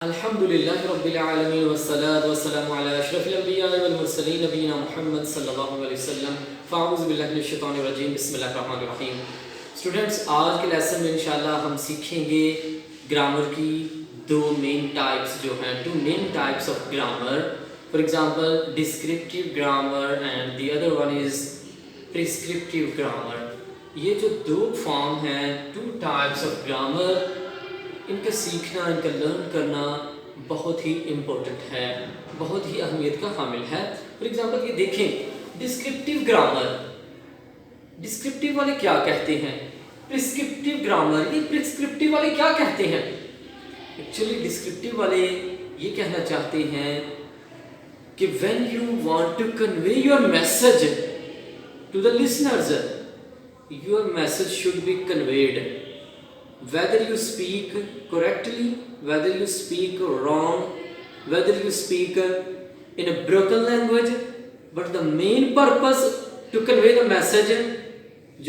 अल्हम्दुलिल्लाहि रब्बिल आलमीन वस्सलातु वस्सलामु अला अशरफिल अंबिया वल मुरसलीन नबीना मुहम्मद सल्लल्लाहु अलैहि वसल्लम फ़अऊज़ु बिल्लाहि मिनश शैतानिर रजीम बिस्मिल्लाहिर रहमानिर रहीम। स्टूडेंट्स, आज के लेसन में इंशाल्लाह हम सीखेंगे ग्रामर की दो मेन टाइप्स जो हैं, two main types of grammar. For example descriptive grammar and the other one is prescriptive grammar. ये जो दो फॉर्म हैं, टू टाइप्स ऑफ ग्रामर, इनका सीखना, इनका लर्न करना बहुत ही इम्पोर्टेंट है, बहुत ही अहमियत का हामिल है। फॉर एग्जांपल ये देखें, डिस्क्रिप्टिव ग्रामर, डिस्क्रिप्टिव वाले क्या कहते हैं, प्रिस्क्रिप्टिव ग्रामर, ये प्रिस्क्रिप्टिव वाले क्या कहते हैं। एक्चुअली डिस्क्रिप्टिव वाले ये कहना चाहते हैं कि when you want to convey your message to the listeners, your message should be conveyed, whether you speak correctly, whether you speak wrong, whether you speak in a broken language, but the main purpose to convey the message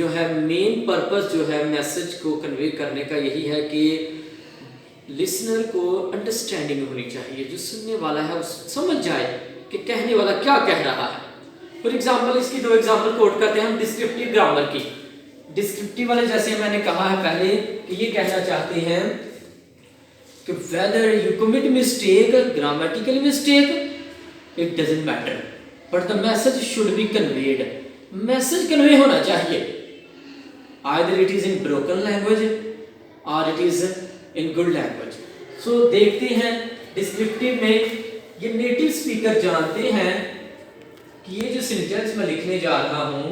जो है, main purpose जो है message को convey करने का यही है कि लिसनर को अंडरस्टैंडिंग होनी चाहिए, जो सुनने वाला है वो समझ जाए कि कहने वाला क्या कह रहा है। फॉर एग्जाम्पल इसकी दो एग्जाम्पल कोट करते हैं हम डिस्क्रिप्टिव ग्रामर की। डिस्क्रिप्टिव वाले जैसे मैंने कहा है पहले कि ये कहना चाहते हैं कि whether you commit mistake, grammatical mistake, it doesn't matter, but the message should be conveyed. Message convey होना चाहिए, either it is in broken language or it is in good language. So देखते हैं डिस्क्रिप्टिव में ये native speaker जानते हैं कि ये जो सेंटेंस मैं लिखने जा रहा हूं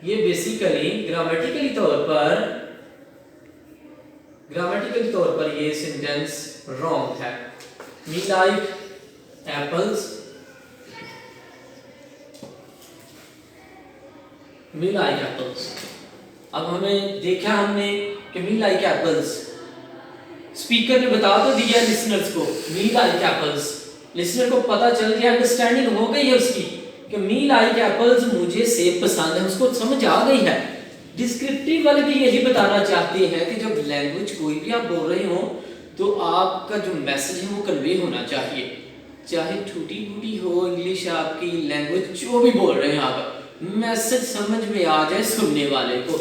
ये बेसिकली ग्रामेटिकली तौर पर ये सेंटेंस रॉन्ग है। Me like apples, me like apples. अब हमें देखा हमने कि मी लाइक एप्पल्स, स्पीकर ने बता तो दिया लिसनर्स को मी लाइक एप्पल्स, लिसनर को पता चल गया, अंडरस्टैंडिंग हो गई है उसकी कि मी लाइक एप्पल्स, मुझे सेब पसंद है, उसको समझ आ गई है। डिस्क्रिप्टिव वाले भी यही बताना चाहते हैं कि जब लैंग्वेज कोई भी आप बोल रहे हो तो आपका जो मैसेज है वो कन्वे होना चाहिए, चाहे टूटी फूटी हो इंग्लिश, आपकी लैंग्वेज जो भी बोल रहे हैं आप, मैसेज समझ में आ जाए सुनने वाले को।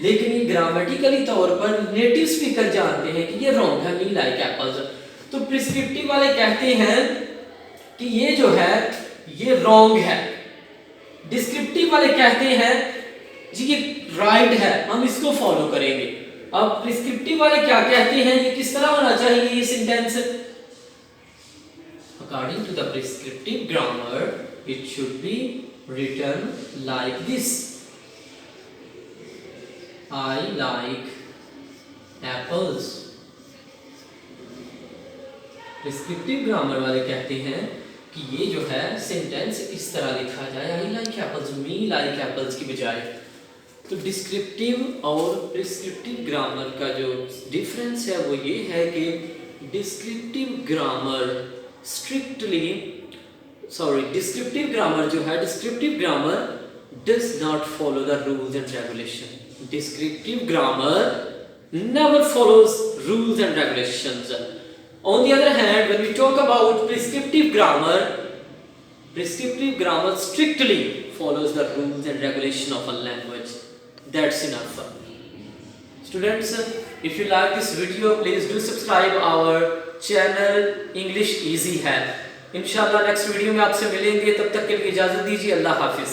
लेकिन ये ग्रामेटिकली तौर पर नेटिव स्पीकर जानते हैं कि ये रॉन्ग है, मी लाइक एप्पल्स। तो प्रिस्क्रिप्टिव वाले कहते हैं कि ये जो है ये रॉन्ग है, डिस्क्रिप्टिव वाले कहते हैं जी ये राइट है, हम इसको फॉलो करेंगे। अब प्रिस्क्रिप्टिव वाले क्या कहते हैं, ये किस तरह होना चाहिए ये sentence. According to the prescriptive grammar it should be written like this, I like apples. Prescriptive grammar वाले कहते हैं कि ये जो है सेंटेंस इस तरह लिखा जाए, आई like apples, me like apples की बजाय। तो डिस्क्रिप्टिव और प्रिस्क्रिप्टिव ग्रामर का जो डिफरेंस है वो ये है कि डिस्क्रिप्टिव ग्रामर डिस्क्रिप्टिव ग्रामर जो है, descriptive grammar does not follow the rules and regulation. Descriptive grammar never follows rules and regulations. On the other hand, when we talk about prescriptive grammar strictly follows the rules and regulation of a language. That's enough. Students, if you like this video, please do subscribe our channel English Easy है। इंशाल्लाह next video में आपसे मिलेंगे, तब तक के लिए इजाजत दीजिए, अल्लाह हाफिज।